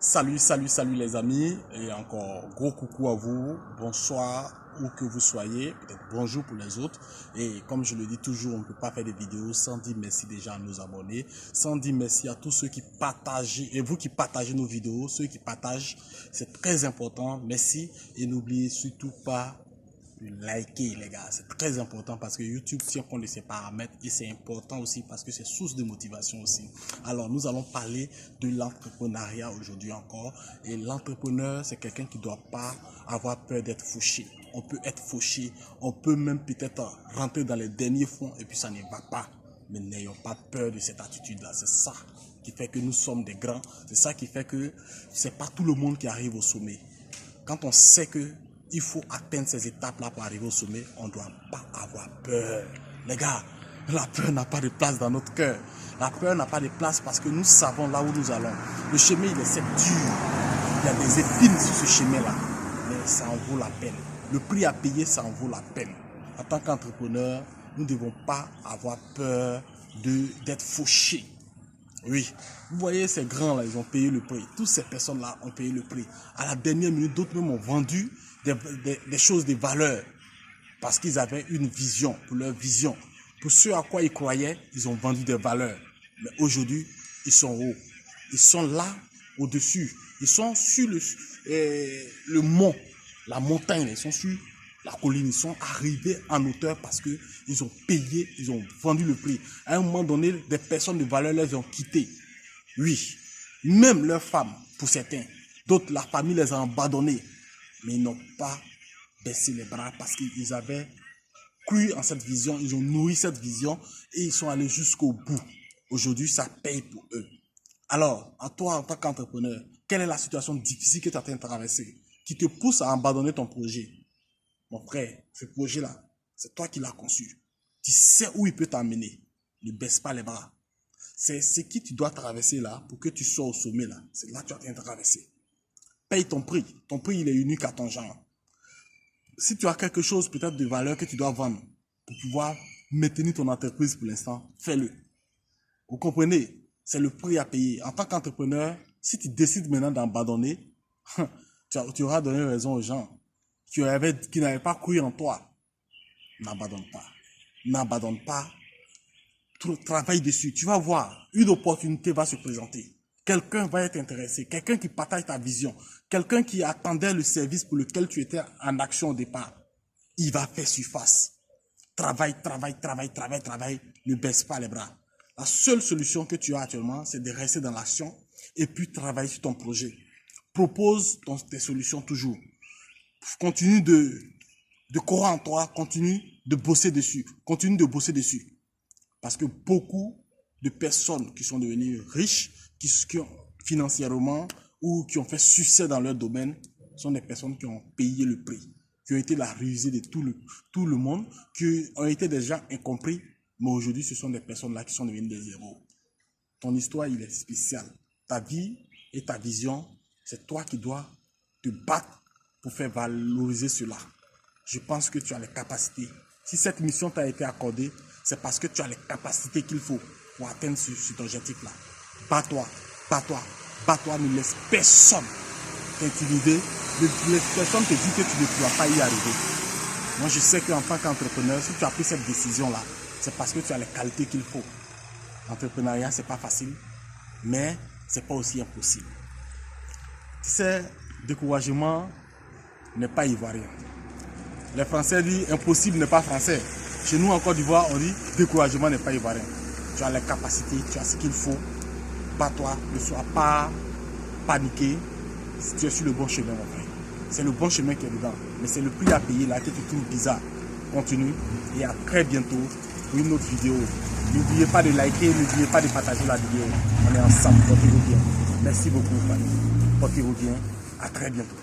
Salut les amis, et encore gros coucou à vous, bonsoir où que vous soyez, peut-être bonjour pour les autres. Et comme je le dis toujours, on ne peut pas faire des vidéos sans dire merci déjà à nos abonnés, sans dire merci à tous ceux qui partagent, et vous qui partagez nos vidéos, ceux qui partagent, c'est très important, merci. Et n'oubliez surtout pas de liker les gars, c'est très important parce que YouTube tient compte de ses paramètres et c'est important aussi parce que c'est source de motivation aussi. Alors nous allons parler de l'entrepreneuriat aujourd'hui encore, et l'entrepreneur c'est quelqu'un qui ne doit pas avoir peur d'être fauché. On peut être fauché, on peut même peut-être rentrer dans les derniers fonds et puis ça ne va pas, mais n'ayons pas peur de cette attitude là. C'est ça qui fait que nous sommes des grands, c'est ça qui fait que c'est pas tout le monde qui arrive au sommet. Quand on sait que il faut atteindre ces étapes-là pour arriver au sommet, on ne doit pas avoir peur. Les gars, la peur n'a pas de place dans notre cœur. La peur n'a pas de place parce que nous savons là où nous allons. Le chemin, il est certes dur. Il y a des épines sur ce chemin-là. Mais ça en vaut la peine. Le prix à payer, ça en vaut la peine. En tant qu'entrepreneur, nous ne devons pas avoir peur d'être fauchés. Oui, vous voyez ces grands-là, ils ont payé le prix. Toutes ces personnes-là ont payé le prix. À la dernière minute, d'autres même ont vendu des choses, des valeurs. Parce qu'ils avaient une vision, pour leur vision. Pour ce à quoi ils croyaient, ils ont vendu des valeurs. Mais aujourd'hui, ils sont hauts. Ils sont là, au-dessus. Ils sont sur le mont, la montagne. Ils sont sur la colline. Ils sont arrivés en hauteur parce qu'ils ont payé, ils ont vendu le prix. À un moment donné, des personnes de valeur les ont quittés. Oui, même leurs femmes, pour certains. D'autres, la famille les a abandonnés. Mais ils n'ont pas baissé les bras parce qu'ils avaient cru en cette vision. Ils ont nourri cette vision et ils sont allés jusqu'au bout. Aujourd'hui, ça paye pour eux. Alors, à toi, en tant qu'entrepreneur, quelle est la situation difficile que tu es en train de traverser qui te pousse à abandonner ton projet? Mon frère, ce projet-là, c'est toi qui l'as conçu. Tu sais où il peut t'emmener. Ne baisse pas les bras. C'est ce que tu dois traverser là pour que tu sois au sommet là. C'est là que tu es en train de traverser. Paye ton prix. Ton prix, il est unique à ton genre. Si tu as quelque chose peut-être de valeur que tu dois vendre pour pouvoir maintenir ton entreprise pour l'instant, fais-le. Vous comprenez? C'est le prix à payer. En tant qu'entrepreneur, si tu décides maintenant d'abandonner, tu auras donné raison aux gens qui n'avaient pas cru en toi. N'abandonne pas. N'abandonne pas. Travaille dessus. Tu vas voir, une opportunité va se présenter. Quelqu'un va être intéressé. Quelqu'un qui partage ta vision. Quelqu'un qui attendait le service pour lequel tu étais en action au départ. Il va faire surface. Travaille. Ne baisse pas les bras. La seule solution que tu as actuellement, c'est de rester dans l'action et puis travailler sur ton projet. Propose tes solutions toujours. Continue de croire en toi, continue de bosser dessus. Parce que beaucoup de personnes qui sont devenues riches, qui ont financièrement ou qui ont fait succès dans leur domaine, sont des personnes qui ont payé le prix, qui ont été la risée de tout le monde, qui ont été des gens incompris, mais aujourd'hui ce sont des personnes là qui sont devenues des héros. Ton histoire, il est spécial. Ta vie et ta vision, c'est toi qui dois te battre pour faire valoriser cela. Je pense que tu as les capacités. Si cette mission t'a été accordée, c'est parce que tu as les capacités qu'il faut pour atteindre cet objectif-là. Bats-toi, ne laisse personne t'intimider, ne laisse personne te dire que tu ne pourras pas y arriver. Moi, je sais qu'en tant qu'entrepreneur, si tu as pris cette décision-là, c'est parce que tu as les qualités qu'il faut. L'entrepreneuriat, c'est pas facile, mais c'est pas aussi impossible. Tu sais, découragement n'est pas ivoirien. Les Français disent impossible n'est pas français. Chez nous en Côte d'Ivoire, on dit découragement n'est pas ivoirien. Tu as les capacités, tu as ce qu'il faut. Bats-toi, ne sois pas paniqué. Si tu es sur le bon chemin, mon frère. C'est le bon chemin qui est dedans. Mais c'est le prix à payer là que tu trouves bizarre. Continue et à très bientôt pour une autre vidéo. N'oubliez pas de liker, n'oubliez pas de partager la vidéo. On est ensemble, portez-vous bien. Merci beaucoup, famille. Portez-vous bien. À très bientôt.